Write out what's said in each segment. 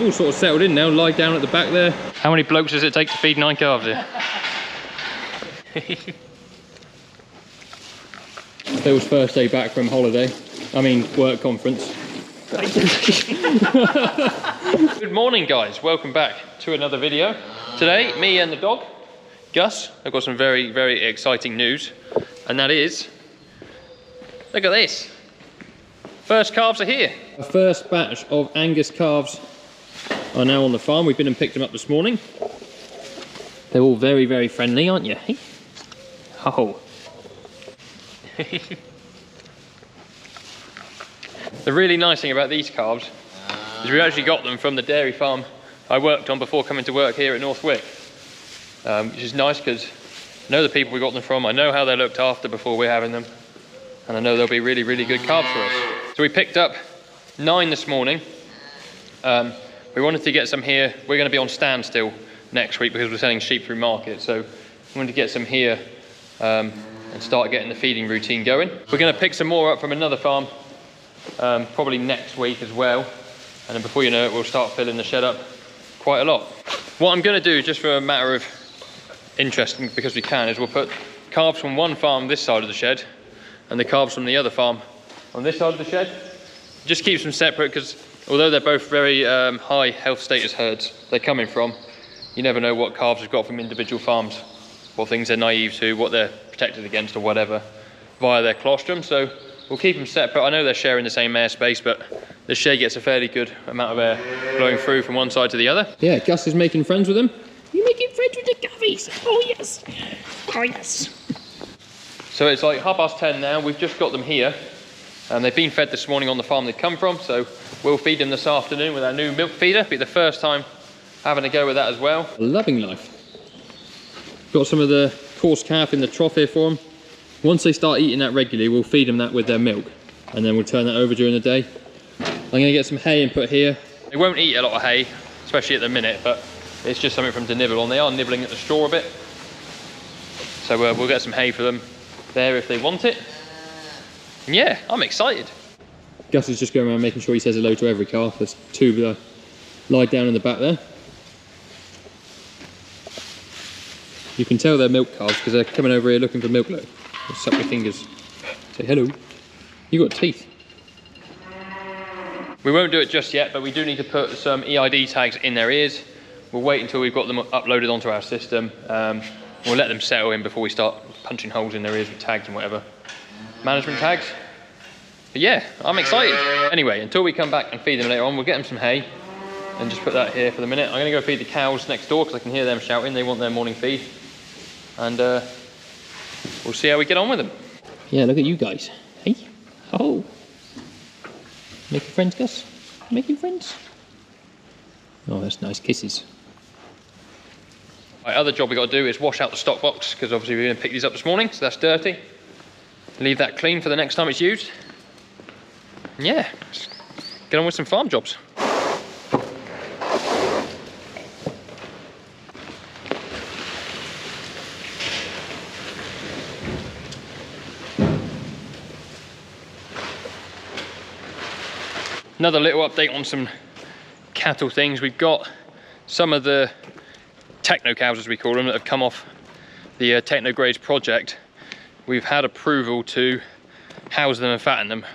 they've all sort of settled in now, lie down at the back there. How many blokes does it take to feed 9 calves here? Phil's first day back from holiday. I mean, work conference. Good morning, guys. Welcome back to another video. Today, me and the dog, Gus, have got some very, very exciting news. And that is, look at this. First calves are here. Our first batch of Angus calves are now on the farm. We've been and picked them up this morning. They're all very, very friendly, aren't you? Oh. The really nice thing about these calves is we actually got them from the dairy farm I worked on before coming to work here at North Wyke. Which is nice because I know the people we got them from, I know how they're looked after before we're having them, and I know they'll be really, really good calves for us. So we picked up 9 this morning. We wanted to get some here. We're going to be on standstill next week because we're selling sheep through market, so we wanted to get some here and start getting the feeding routine going. We're going to pick some more up from another farm probably next week as well, and then before you know it, we'll start filling the shed up quite a lot. What I'm going to do, just for a matter of interest, because we can, is we'll put calves from one farm this side of the shed and the calves from the other farm on this side of the shed. Just keeps them separate because although they're both very high health status herds they're coming from, you never know what calves we've got from individual farms, what things they're naive to, what they're protected against or whatever via their colostrum. So we'll keep them separate. I know they're sharing the same airspace, but the shed gets a fairly good amount of air blowing through from one side to the other. Yeah, Gus is making friends with them. You're making friends with the calves. Oh yes. Oh yes. So it's like 10:30 now. We've just got them here. And they've been fed this morning on the farm they've come from. So we'll feed them this afternoon with our new milk feeder. Be the first time having a go with that as well. Loving life. Got some of the coarse calf in the trough here for them. Once they start eating that regularly, we'll feed them that with their milk. And then we'll turn that over during the day. I'm going to get some hay and put here. They won't eat a lot of hay, especially at the minute, but it's just something for them to nibble on. They are nibbling at the straw a bit. So we'll get some hay for them there if they want it. And yeah, I'm excited. Gus is just going around making sure he says hello to every calf. There's 2 lie down in the back there. You can tell they're milk calves because they're coming over here looking for milk. Look, just suck your fingers. Say hello. You got teeth. We won't do it just yet, but we do need to put some EID tags in their ears. We'll wait until we've got them uploaded onto our system. We'll let them settle in before we start punching holes in their ears with tags and whatever. Management tags. But yeah, I'm excited. Anyway, until we come back and feed them later on, we'll get them some hay and just put that here for the minute. I'm going to go feed the cows next door because I can hear them shouting. They want their morning feed. And we'll see how we get on with them. Yeah, look at you guys. Hey. Oh. Making friends, Gus? Making friends? Oh, that's nice. Kisses. Right, other job we got to do is wash out the stock box because obviously we're going to pick these up this morning, so that's dirty. Leave that clean for the next time it's used. And yeah, let's get on with some farm jobs. Another little update on some cattle things. We've got some of the techno cows, as we call them, that have come off the techno grades project. We've had approval to house them and fatten them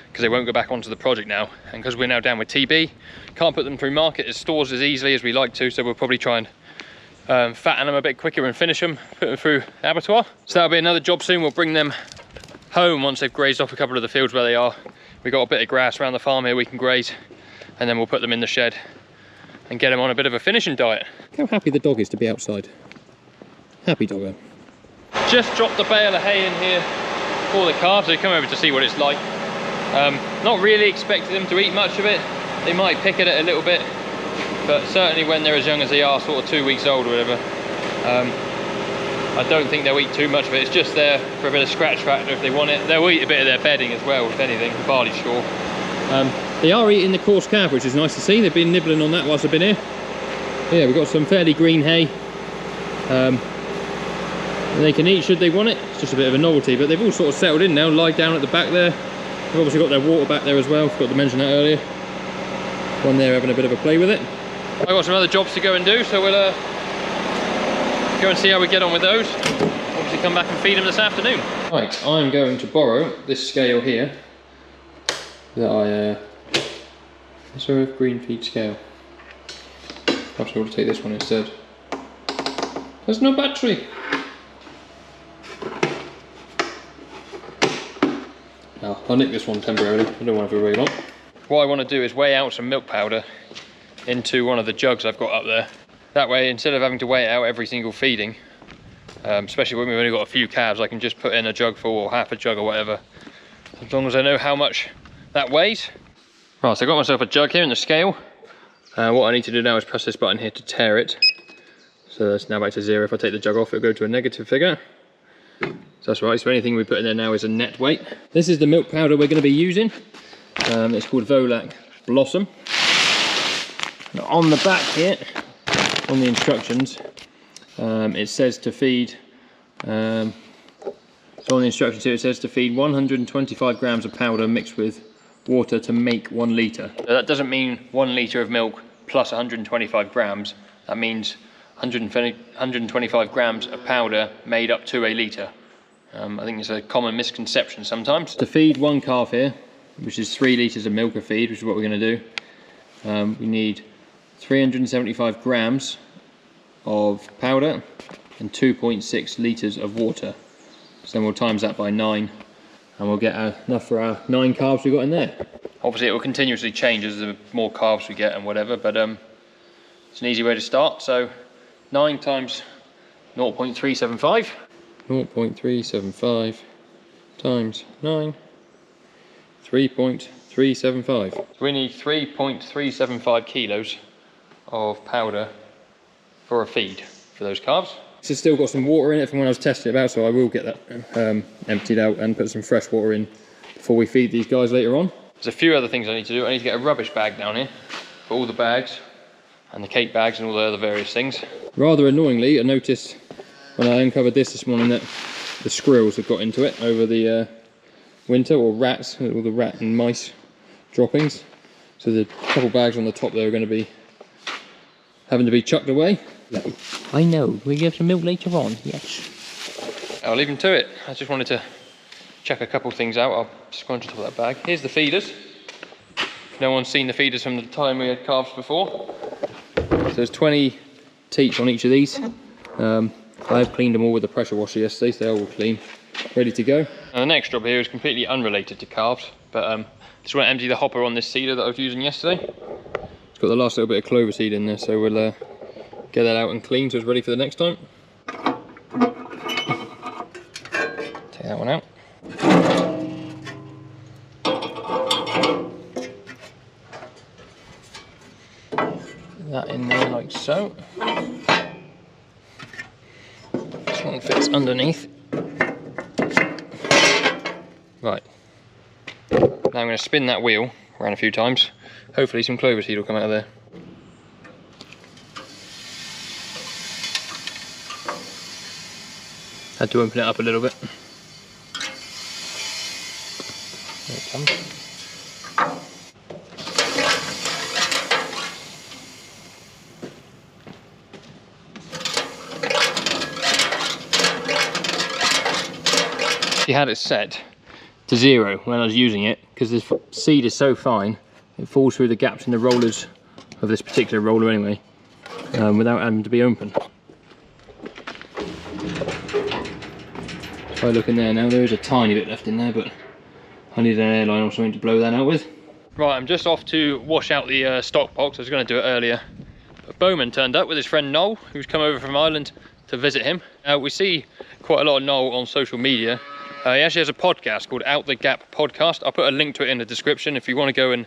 because they won't go back onto the project now. And because we're now down with TB, can't put them through market as stores as easily as we like to, so we'll probably try and fatten them a bit quicker and finish them, put them through abattoir. So that'll be another job soon. We'll bring them home once they've grazed off a couple of the fields where they are. We've got a bit of grass around the farm here we can graze, and then we'll put them in the shed and get them on a bit of a finishing diet. Look how happy the dog is to be outside. Happy doggo. Just dropped the bale of hay in here for the calves. They come over to see what it's like. Not really expecting them to eat much of it. They might pick at it a little bit, but certainly when they're as young as they are, sort of 2 weeks old or whatever, I don't think they'll eat too much of it. It's just there for a bit of scratch factor if they want it. They'll eat a bit of their bedding as well, if anything, the barley straw. They are eating the coarse calf, which is nice to see. They've been nibbling on that whilst I've been here. Yeah, we've got some fairly green hay. They can eat should they want it. It's just a bit of a novelty, but they've all sort of settled in now, lie down at the back there. They've obviously got their water back there as well, forgot to mention that earlier. one there having a bit of a play with it. I've got some other jobs to go and do, so we'll go and see how we get on with those. Obviously come back and feed them this afternoon. Right, I'm going to borrow this scale here that it's a green feed scale. Perhaps I will take this one instead. There's no battery. No, I'll nick this one temporarily. I don't want to have a very long. What I want to do is weigh out some milk powder into one of the jugs I've got up there. That way, instead of having to weigh it out every single feeding, especially when we've only got a few calves, I can just put in a jug full or half a jug or whatever, as long as I know how much that weighs. Right, so I got myself a jug here in the scale. What I need to do now is press this button here to tear it. So that's now back to 0. If I take the jug off, it'll go to a negative figure. So that's right, so anything we put in there now is a net weight. This is the milk powder we're going to be using. It's called Volac Blossom. Now on the back here, on the instructions, it says to feed, so on the instructions here it says to feed 125 grams of powder mixed with water to make 1 litre. So that doesn't mean 1 litre of milk plus 125 grams. That means 125 grams of powder made up to a litre. I think it's a common misconception sometimes. To feed 1 calf here, which is 3 litres of milk a feed, which is what we're going to do, we need 375 grams of powder and 2.6 litres of water. So then we'll times that by 9 and we'll get enough for our 9 calves we've got in there. Obviously it will continuously change as the more calves we get and whatever, but it's an easy way to start. So 9 times 0.375. 0.375 times 9. 3.375. So we need 3.375 kilos of powder for a feed for those calves. This has still got some water in it from when I was testing it out, so I will get that emptied out and put some fresh water in before we feed these guys later on. There's a few other things I need to do. I need to get a rubbish bag down here for all the bags and the cake bags and all the other various things. Rather annoyingly, I noticed when I uncovered this morning that the squirrels have got into it over the winter, or rats, all the rat and mice droppings. So the couple bags on the top there are going to be having to be chucked away. I know, we give some milk later on, yes. I'll leave them to it. I just wanted to check a couple things out. I'll just go on top of that bag. Here's the feeders. No one's seen the feeders from the time we had calves before. So there's 20 teats on each of these. I have cleaned them all with the pressure washer yesterday, so they're all clean, ready to go. And the next job here is completely unrelated to calves, but just want to empty the hopper on this seeder that I was using yesterday. It's got the last little bit of clover seed in there, so we'll get that out and clean so it's ready for the next time. Take that one out. Put that in there like so. This one fits underneath. Right. Now I'm going to spin that wheel around a few times. Hopefully some clover seed will come out of there. Had to open it up a little bit. There it comes. She had it set to 0 when I was using it, because this seed is so fine, it falls through the gaps in the rollers of this particular roller anyway, without having to be open. If I look in there now, there is a tiny bit left in there, but I need an airline or something to blow that out with. Right, I'm just off to wash out the stock box. I was going to do it earlier, but Bowman turned up with his friend Noel, who's come over from Ireland to visit him. We see quite a lot of Noel on social media. He actually has a podcast called Out the Gap Podcast. I'll put a link to it in the description if you want to go and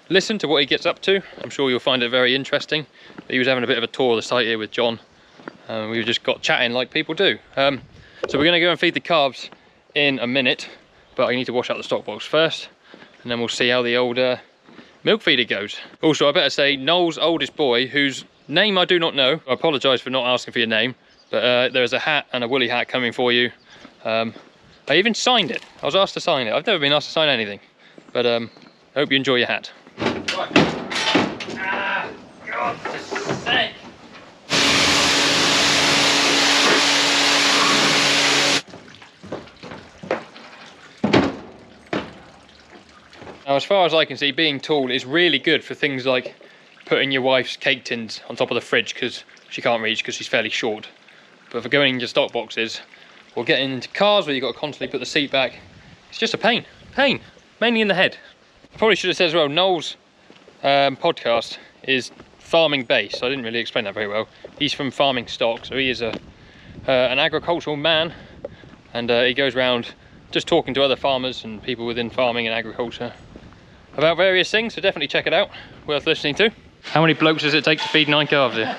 listen to what he gets up to. I'm sure you'll find it very interesting. He was having a bit of a tour of the site here with John. We just got chatting like people do. So we're going to go and feed the calves in a minute, but I need to wash out the stock box first, and then we'll see how the old milk feeder goes. Also, I better say, Noel's oldest boy, whose name I do not know, I apologise for not asking for your name, but there's a hat and a woolly hat coming for you. I even signed it. I was asked to sign it. I've never been asked to sign anything, but I hope you enjoy your hat. Right. Ah, God's sake. Now, as far as I can see, being tall is really good for things like putting your wife's cake tins on top of the fridge because she can't reach because she's fairly short. But for going into stock boxes or getting into cars where you've got to constantly put the seat back, it's just a pain, mainly in the head. I probably should have said as well, Noel's podcast is farming based. I didn't really explain that very well. He's from farming stock, so he is an agricultural man, and he goes around just talking to other farmers and people within farming and agriculture about various things, so definitely check it out, worth listening to. How many blokes does it take to feed 9 calves here?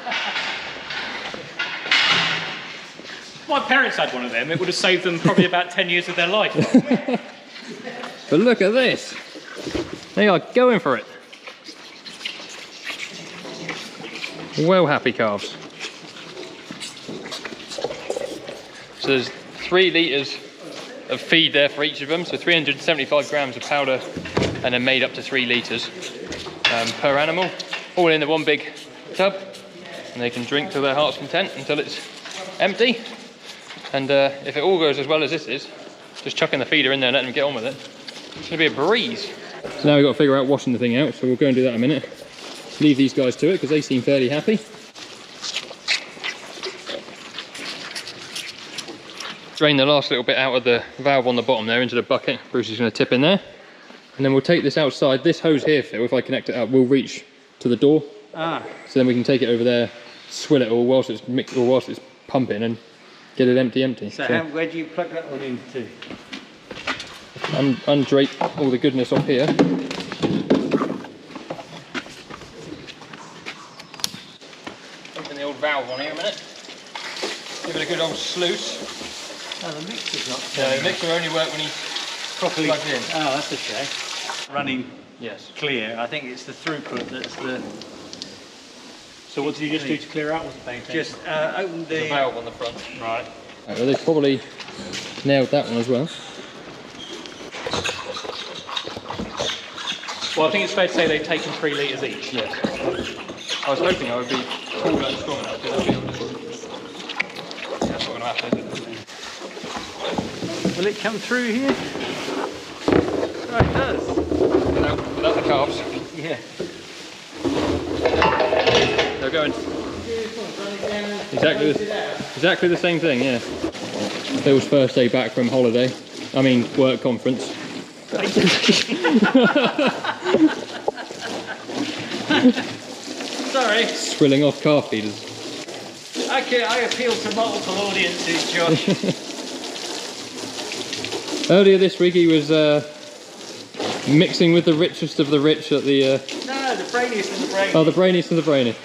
My parents had one of them, it would have saved them probably about 10 years of their life. But look at this, they are going for it. Well happy calves. So there's 3 litres of feed there for each of them, so 375 grams of powder and then made up to 3 litres per animal, all in the one big tub, and they can drink to their heart's content until it's empty. And if it all goes as well as this is, just chucking the feeder in there and letting them get on with it, it's going to be a breeze. So now we've got to figure out washing the thing out, so we'll go and do that in a minute. Leave these guys to it because they seem fairly happy. Drain the last little bit out of the valve on the bottom there into the bucket. Bruce is going to tip in there. And then we'll take this outside. This hose here, Phil, if I connect it up, will reach to the door. So then we can take it over there, swill it all whilst it's pumping and get it empty. So where do you plug that one into? Undrape all the goodness off here. Open the old valve on here a minute. Give it a good old sluice. Oh, the mixer's not. No, the mixer will only work when he's properly plugged in. Oh, that's a shame. Running clear. I think it's the throughput that's the. So what do you just do to clear out? Just open the valve on the front. Right. Well, they've probably nailed that one as well. Well, I think it's fair to say they've taken 3 litres each. Yes. I was hoping I would be tall and strong enough to be able to. That's not going to happen, is it? Will it come through here? Oh, it does. Without the calves. Yeah. They're going exactly the same thing, yeah. Phil's first day back from holiday. I mean, work conference. Sorry. Swilling off calf feeders. Okay, I appeal to multiple audiences, Josh. Earlier this week he was mixing with the richest of the rich at the... No, the brainiest of the brainy. Oh, the brainiest of the brainy.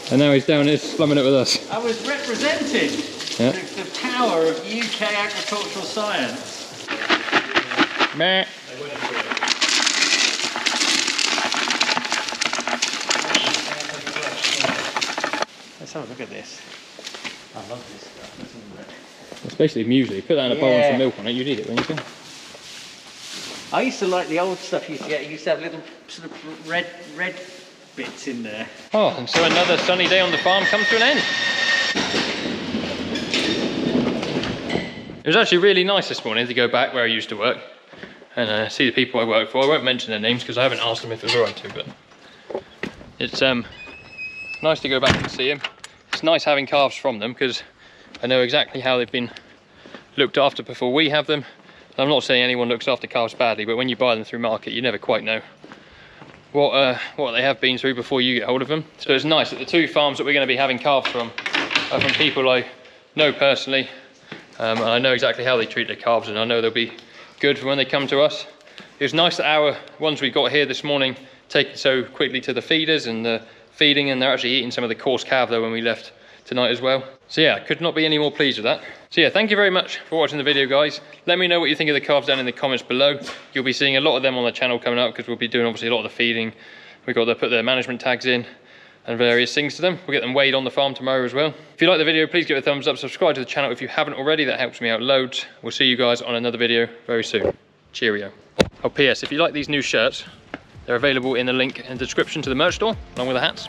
And now he's down here slumming it with us. I was representing the power of UK agricultural science. Meh. Let's have a look at this. I love this stuff, isn't it? It's basically muesli. Put that in a bowl and some milk on it, you'd eat it, wouldn't you? I used to like the old stuff you used to get. You used to have little sort of red bits in there. Oh, and so another sunny day on the farm comes to an end. It was actually really nice this morning to go back where I used to work and see the people I work for. I won't mention their names because I haven't asked them if it was alright to, but it's nice to go back and see them. It's nice having calves from them because I know exactly how they've been looked after before we have them. I'm not saying anyone looks after calves badly, but when you buy them through market, you never quite know what they have been through before you get hold of them. So it's nice that the 2 farms that we're going to be having calves from are from people I know personally, and I know exactly how they treat their calves, and I know they'll be good for when they come to us. It was nice that our ones we got here this morning taken so quickly to the feeders and the feeding, and they're actually eating some of the coarse calf though when we left tonight as well. So yeah, I could not be any more pleased with that. So yeah, thank you very much for watching the video, guys. Let me know what you think of the calves down in the comments below. You'll be seeing a lot of them on the channel coming up because we'll be doing obviously a lot of the feeding. We've got to put their management tags in and various things to them. We'll get them weighed on the farm tomorrow as well. If you like the video, please give it a thumbs up. Subscribe to the channel if you haven't already. That helps me out loads. We'll see you guys on another video very soon. Cheerio. Oh, PS, if you like these new shirts, They're available in the link in the description to the merch store, along with the hats.